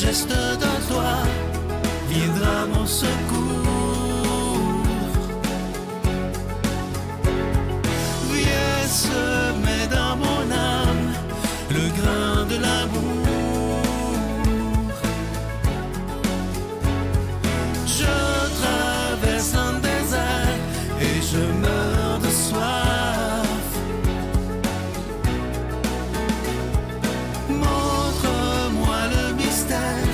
geste de toi viendra mon secours. Viens semer dans mon âme le grain de l'amour. Je traverse un désert et je meurs de soif. Montre-moi le mystère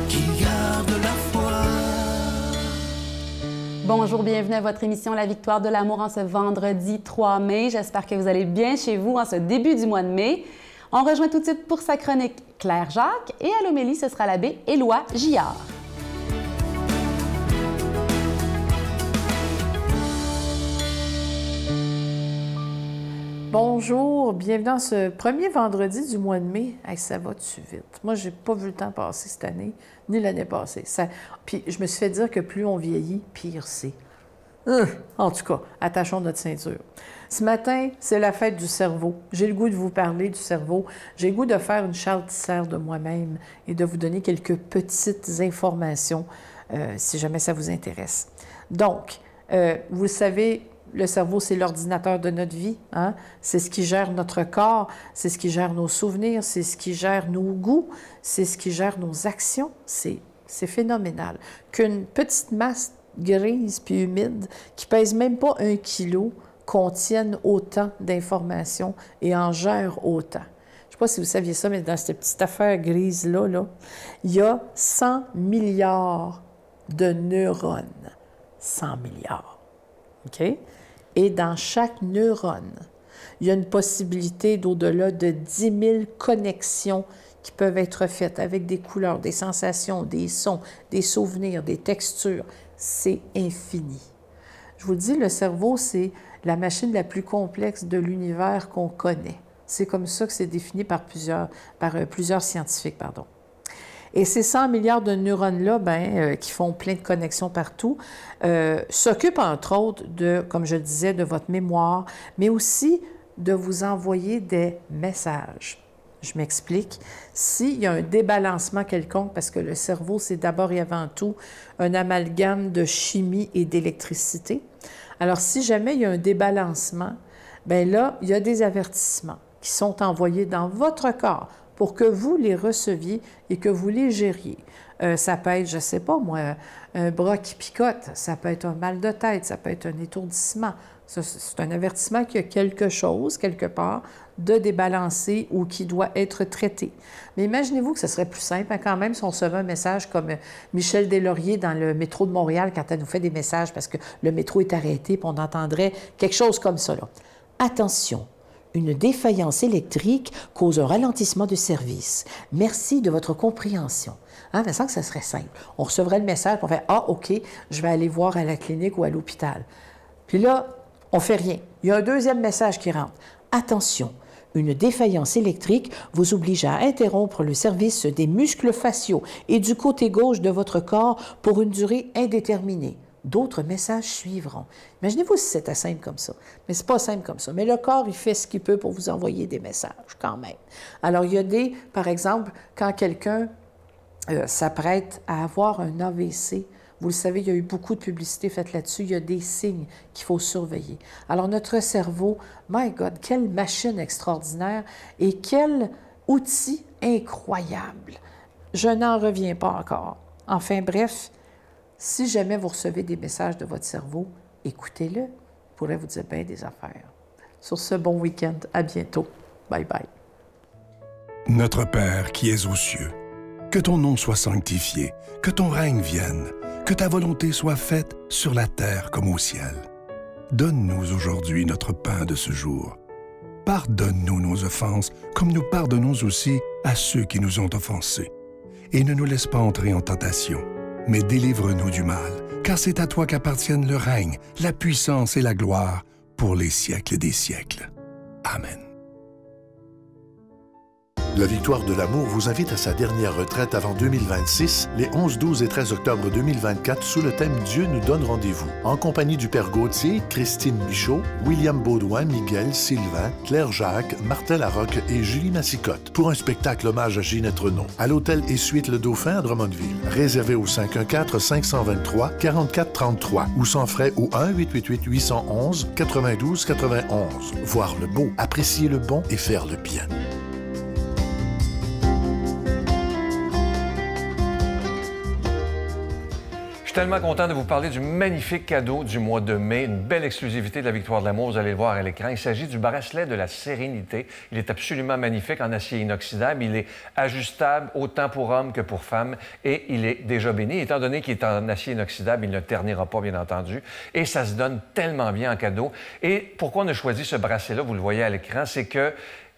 qui garde la foi. Bonjour, bienvenue à votre émission La Victoire de l'amour en ce vendredi 3 mai. J'espère que vous allez bien chez vous en ce début du mois de mai. On rejoint tout de suite pour sa chronique Claire Jacques et à l'homélie, ce sera l'abbé Éloi Gillard. Bonjour, bienvenue dans ce premier vendredi du mois de mai. Hey, ça va-tu vite? Moi, j'ai pas vu le temps passer cette année, ni l'année passée. Puis je me suis fait dire que plus on vieillit, pire c'est. En tout cas, attachons notre ceinture. Ce matin, c'est la fête du cerveau. J'ai le goût de vous parler du cerveau. J'ai le goût de faire une charlatière de moi-même et de vous donner quelques petites informations si jamais ça vous intéresse. Donc, vous le savez, le cerveau, c'est l'ordinateur de notre vie. Hein? C'est ce qui gère notre corps, c'est ce qui gère nos souvenirs, c'est ce qui gère nos goûts, c'est ce qui gère nos actions. C'est phénoménal. Qu'une petite masse grise puis humide, qui pèse même pas 1 kilo, contienne autant d'informations et en gère autant. Je ne sais pas si vous saviez ça, mais dans cette petite affaire grise-là, il y a 100 milliards de neurones. 100 milliards. OK? Et dans chaque neurone, il y a une possibilité d'au-delà de 10 000 connexions qui peuvent être faites avec des couleurs, des sensations, des sons, des souvenirs, des textures. C'est infini. Je vous le dis, le cerveau, c'est la machine la plus complexe de l'univers qu'on connaît. C'est comme ça que c'est défini par plusieurs scientifiques, pardon. Et ces 100 milliards de neurones-là, qui font plein de connexions partout, s'occupent entre autres de, comme je le disais, de votre mémoire, mais aussi de vous envoyer des messages. Je m'explique. S'il y a un débalancement quelconque, parce que le cerveau, c'est d'abord et avant tout un amalgame de chimie et d'électricité. Alors, si jamais il y a un débalancement, bien là, il y a des avertissements qui sont envoyés dans votre corps pour que vous les receviez et que vous les gériez. Ça peut être, je ne sais pas moi, un bras qui picote, ça peut être un mal de tête, ça peut être un étourdissement. C'est un avertissement qu'il y a quelque chose, quelque part, de débalancé ou qui doit être traité. Mais imaginez-vous que ce serait plus simple, hein, quand même, si on recevait un message comme Michel Deslauriers dans le métro de Montréal, quand elle nous fait des messages parce que le métro est arrêté, puis on entendrait quelque chose comme ça, là. Attention! Une défaillance électrique cause un ralentissement de service. Merci de votre compréhension. Hein, il me semble que ça serait simple. On recevrait le message, on fait « Ah, OK, je vais aller voir à la clinique ou à l'hôpital. » Puis là, on ne fait rien. Il y a un deuxième message qui rentre. « Attention, une défaillance électrique vous oblige à interrompre le service des muscles faciaux et du côté gauche de votre corps pour une durée indéterminée. » D'autres messages suivront. Imaginez-vous si c'était simple comme ça. Mais ce n'est pas simple comme ça. Mais le corps, il fait ce qu'il peut pour vous envoyer des messages quand même. Alors, il y a par exemple, quand quelqu'un s'apprête à avoir un AVC, vous le savez, il y a eu beaucoup de publicité faite là-dessus, il y a des signes qu'il faut surveiller. Alors, notre cerveau, my God, quelle machine extraordinaire et quel outil incroyable. Je n'en reviens pas encore. Enfin, bref, si jamais vous recevez des messages de votre cerveau, écoutez-le. Il pourrait vous dire bien des affaires. Sur ce, bon week-end. À bientôt. Bye bye. Notre Père qui es aux cieux, que ton nom soit sanctifié, que ton règne vienne, que ta volonté soit faite sur la terre comme au ciel. Donne-nous aujourd'hui notre pain de ce jour. Pardonne-nous nos offenses, comme nous pardonnons aussi à ceux qui nous ont offensés. Et ne nous laisse pas entrer en tentation, mais délivre-nous du mal, car c'est à toi qu'appartiennent le règne, la puissance et la gloire pour les siècles des siècles. Amen. La Victoire de l'amour vous invite à sa dernière retraite avant 2026, les 11, 12 et 13 octobre 2024, sous le thème « Dieu nous donne rendez-vous », en compagnie du Père Gauthier, Christine Michaud, William Baudouin, Miguel, Sylvain, Claire Jacques, Martin Larocque et Julie Massicotte, pour un spectacle hommage à Ginette Renaud, à l'hôtel et suite Le Dauphin à Drummondville. Réservé au 514-523-4433 ou sans frais au 1-888-811-92-91. Voir le beau, apprécier le bon et faire le bien. Je suis tellement content de vous parler du magnifique cadeau du mois de mai, une belle exclusivité de la Victoire de l'amour, vous allez le voir à l'écran. Il s'agit du bracelet de la sérénité. Il est absolument magnifique en acier inoxydable. Il est ajustable autant pour hommes que pour femmes et il est déjà béni. Étant donné qu'il est en acier inoxydable, il ne ternira pas, bien entendu. Et ça se donne tellement bien en cadeau. Et pourquoi on a choisi ce bracelet-là, vous le voyez à l'écran, c'est que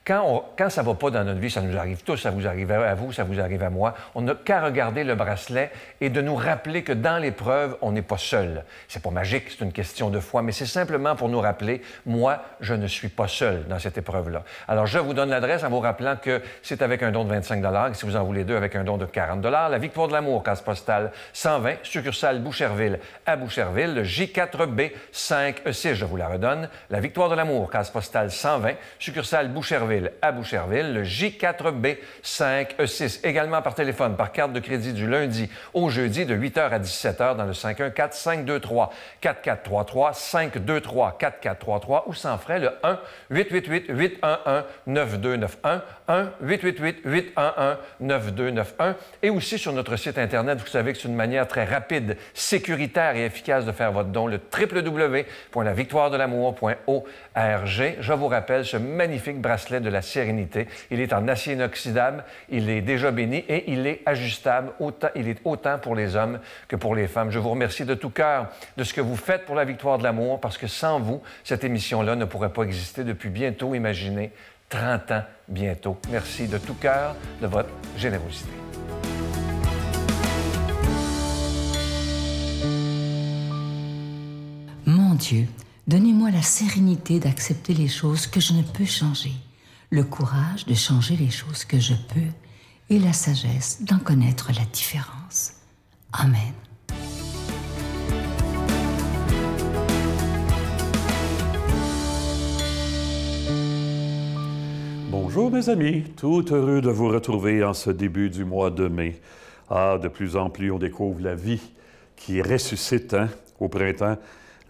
quand ça ne va pas dans notre vie, ça nous arrive tous, ça vous arrive à vous, ça vous arrive à moi, on n'a qu'à regarder le bracelet et de nous rappeler que dans l'épreuve, on n'est pas seul. C'est pas magique, c'est une question de foi, mais c'est simplement pour nous rappeler, moi, je ne suis pas seul dans cette épreuve-là. Alors, je vous donne l'adresse en vous rappelant que c'est avec un don de 25 $, et si vous en voulez deux, avec un don de 40 $. La Victoire de l'amour, case postale 120, succursale Boucherville à Boucherville, le J4B 5E6, je vous la redonne. La Victoire de l'amour, case postale 120, succursale Boucherville à Boucherville, le J4B 5E6. Également par téléphone, par carte de crédit du lundi au jeudi de 8h à 17h dans le 514-523-4433, 523-4433 ou sans frais le 1-888-811-9291, 1-888-811-9291 et aussi sur notre site Internet, vous savez que c'est une manière très rapide, sécuritaire et efficace de faire votre don, le www.lavictoiredelamour.org. Je vous rappelle ce magnifique bracelet de la sérénité. Il est en acier inoxydable, il est déjà béni et il est ajustable. Il est autant pour les hommes que pour les femmes. Je vous remercie de tout cœur de ce que vous faites pour la Victoire de l'amour parce que sans vous, cette émission-là ne pourrait pas exister depuis bientôt, imaginez, 30 ans bientôt. Merci de tout cœur de votre générosité. Mon Dieu, donnez-moi la sérénité d'accepter les choses que je ne peux changer, le courage de changer les choses que je peux et la sagesse d'en connaître la différence. Amen. Bonjour mes amis, tout heureux de vous retrouver en ce début du mois de mai. Ah, de plus en plus on découvre la vie qui ressuscite au printemps.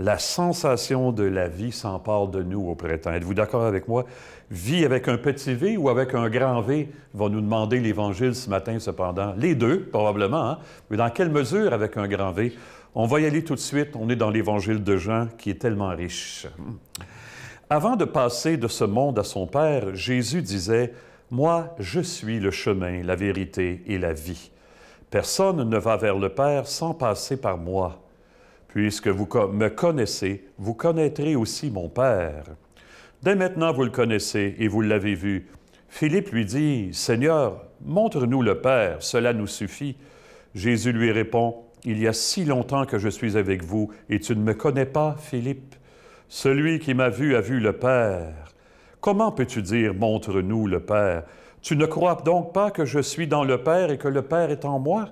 La sensation de la vie s'empare de nous au printemps. Êtes-vous d'accord avec moi? Vie avec un petit V ou avec un grand V, va nous demander l'Évangile ce matin cependant. Les deux, probablement, hein? Mais dans quelle mesure avec un grand V? On va y aller tout de suite. On est dans l'Évangile de Jean qui est tellement riche. Avant de passer de ce monde à son Père, Jésus disait « Moi, je suis le chemin, la vérité et la vie. Personne ne va vers le Père sans passer par moi. Puisque vous me connaissez, vous connaîtrez aussi mon Père. Dès maintenant, vous le connaissez et vous l'avez vu. » Philippe lui dit, « Seigneur, montre-nous le Père, cela nous suffit. » Jésus lui répond, « Il y a si longtemps que je suis avec vous et tu ne me connais pas, Philippe. Celui qui m'a vu a vu le Père. Comment peux-tu dire, montre-nous le Père? Tu ne crois donc pas que je suis dans le Père et que le Père est en moi?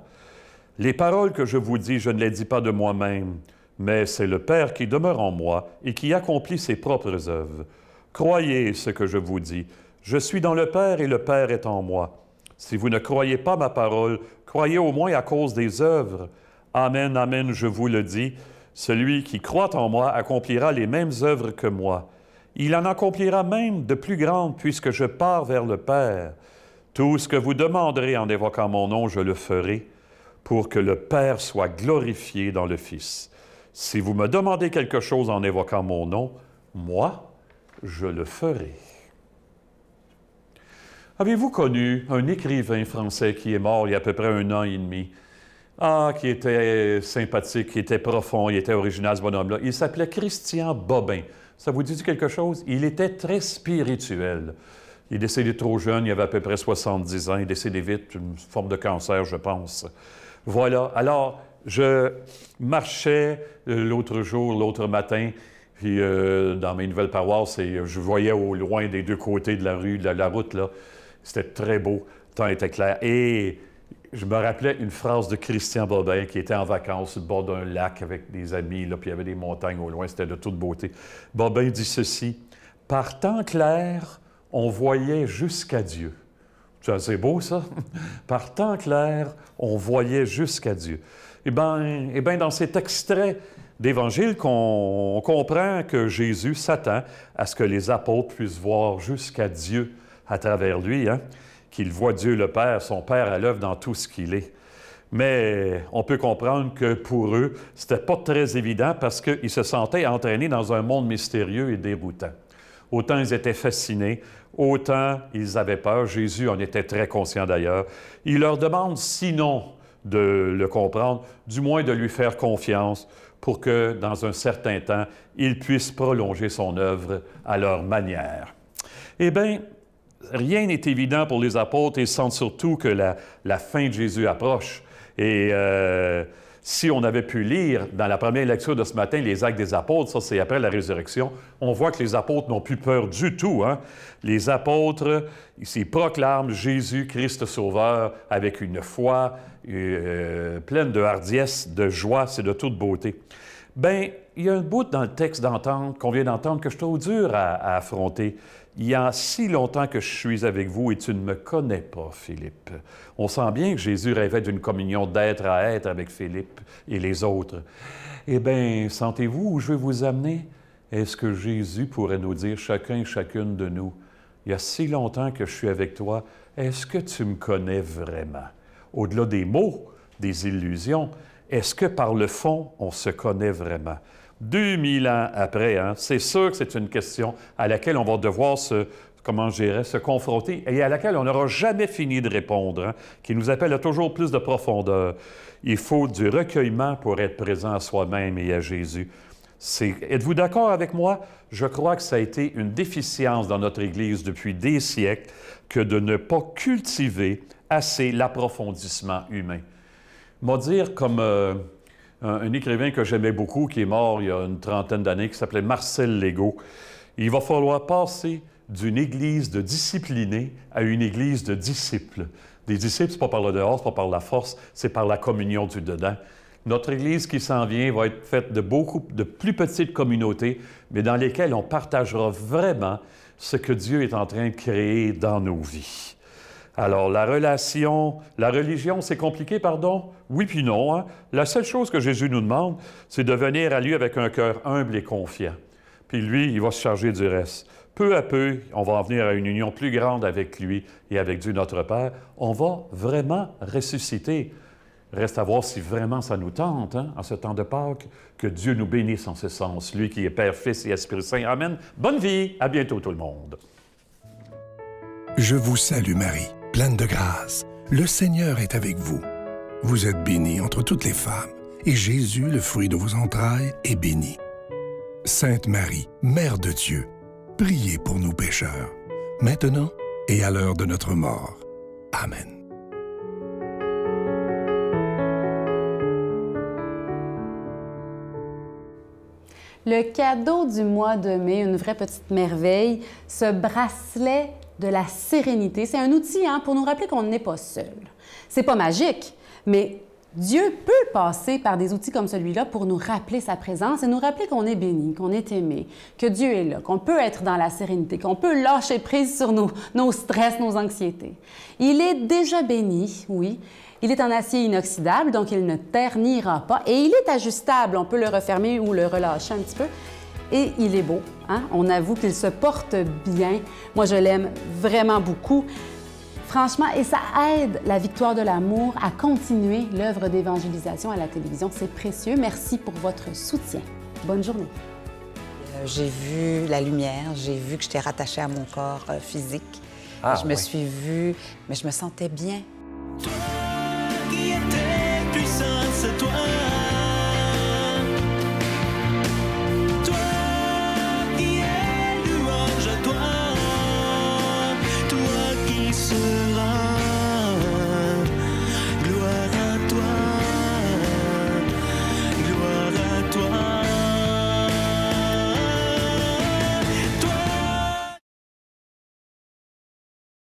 Les paroles que je vous dis, je ne les dis pas de moi-même, mais c'est le Père qui demeure en moi et qui accomplit ses propres œuvres. Croyez ce que je vous dis. Je suis dans le Père et le Père est en moi. Si vous ne croyez pas ma parole, croyez au moins à cause des œuvres. Amen, amen, je vous le dis. Celui qui croit en moi accomplira les mêmes œuvres que moi. Il en accomplira même de plus grandes puisque je pars vers le Père. Tout ce que vous demanderez en évoquant mon nom, je le ferai, pour que le Père soit glorifié dans le Fils. Si vous me demandez quelque chose en évoquant mon nom, moi, je le ferai. Avez-vous connu un écrivain français qui est mort il y a à peu près 1 an et demi? Ah, qui était sympathique, qui était profond, il était original, ce bonhomme-là. Il s'appelait Christian Bobin. Ça vous dit quelque chose? Il était très spirituel. Il est décédé trop jeune, il avait à peu près 70 ans. Il est décédé vite, une forme de cancer, je pense. Voilà. Alors, je marchais l'autre matin, puis dans mes nouvelles paroisses, et je voyais au loin des deux côtés de la rue, de la route, là, C'était très beau, le temps était clair. Et je me rappelais une phrase de Christian Bobin qui était en vacances sur le bord d'un lac avec des amis, là, puis il y avait des montagnes au loin, c'était de toute beauté. Bobin dit ceci: « Par temps clair, on voyait jusqu'à Dieu. » C'est beau, ça? Par temps clair, on voyait jusqu'à Dieu. Eh bien, dans cet extrait d'Évangile, on comprend que Jésus s'attend à ce que les apôtres puissent voir jusqu'à Dieu à travers lui, hein? Qu'il voit Dieu le Père, son Père à l'œuvre dans tout ce qu'il est. Mais on peut comprendre que pour eux, c'était pas très évident parce qu'ils se sentaient entraînés dans un monde mystérieux et déroutant. Autant ils étaient fascinés, autant ils avaient peur. Jésus en était très conscient d'ailleurs. Il leur demande, sinon de le comprendre, du moins de lui faire confiance pour que, dans un certain temps, ils puissent prolonger son œuvre à leur manière. Eh bien, rien n'est évident pour les apôtres et ils sentent surtout que la fin de Jésus approche. Et si on avait pu lire dans la première lecture de ce matin les Actes des apôtres, ça c'est après la résurrection, on voit que les apôtres n'ont plus peur du tout, hein? Les apôtres, ils proclament Jésus, Christ Sauveur, avec une foi pleine de hardiesse, de joie, c'est de toute beauté. Bien, il y a un bout dans le texte qu'on vient d'entendre que je trouve dur à affronter. Il y a si longtemps que je suis avec vous et tu ne me connais pas, Philippe. On sent bien que Jésus rêvait d'une communion d'être à être avec Philippe et les autres. Eh bien, sentez-vous où je vais vous amener? Est-ce que Jésus pourrait nous dire, chacun et chacune de nous, il y a si longtemps que je suis avec toi, est-ce que tu me connais vraiment? Au-delà des mots, des illusions, est-ce que par le fond, on se connaît vraiment? 2000 ans après, hein, c'est sûr que c'est une question à laquelle on va devoir se confronter et à laquelle on n'aura jamais fini de répondre, hein, qui nous appelle à toujours plus de profondeur. Il faut du recueillement pour être présent à soi-même et à Jésus. Êtes-vous d'accord avec moi? Je crois que ça a été une déficience dans notre Église depuis des siècles que de ne pas cultiver assez l'approfondissement humain. M'a dire comme un écrivain que j'aimais beaucoup, qui est mort il y a une trentaine d'années, qui s'appelait Marcel Legault. Il va falloir passer d'une Église de disciplinés à une Église de disciples. Des disciples, ce n'est pas par le dehors, ce n'est pas par la force, c'est par la communion du dedans. Notre Église qui s'en vient va être faite de beaucoup de plus petites communautés, mais dans lesquelles on partagera vraiment ce que Dieu est en train de créer dans nos vies. Alors, la religion, c'est compliqué, pardon? Oui puis non. Hein? La seule chose que Jésus nous demande, c'est de venir à lui avec un cœur humble et confiant. Puis lui, il va se charger du reste. Peu à peu, on va en venir à une union plus grande avec lui et avec Dieu notre Père. On va vraiment ressusciter. Reste à voir si vraiment ça nous tente, hein, en ce temps de Pâques, que Dieu nous bénisse en ce sens. Lui qui est Père, Fils et Esprit Saint. Amen. Bonne vie. À bientôt tout le monde. Je vous salue Marie, pleine de grâce. Le Seigneur est avec vous. Vous êtes bénie entre toutes les femmes, et Jésus, le fruit de vos entrailles, est béni. Sainte Marie, Mère de Dieu, priez pour nous pécheurs, maintenant et à l'heure de notre mort. Amen. Le cadeau du mois de mai, une vraie petite merveille, ce bracelet de la sérénité. C'est un outil pour nous rappeler qu'on n'est pas seul. C'est pas magique, mais Dieu peut passer par des outils comme celui-là pour nous rappeler sa présence et nous rappeler qu'on est béni, qu'on est aimé, que Dieu est là, qu'on peut être dans la sérénité, qu'on peut lâcher prise sur nos stress, nos anxiétés. Il est déjà béni, oui. Il est en acier inoxydable, donc il ne ternira pas. Et il est ajustable, on peut le refermer ou le relâcher un petit peu. Et il est beau, hein? On avoue qu'il se porte bien. Moi, je l'aime vraiment beaucoup. Franchement, et ça aide la victoire de l'amour à continuer l'œuvre d'évangélisation à la télévision. C'est précieux. Merci pour votre soutien. Bonne journée. J'ai vu la lumière, j'ai vu que j'étais rattachée à mon corps physique. Je me suis vue, mais je me sentais bien.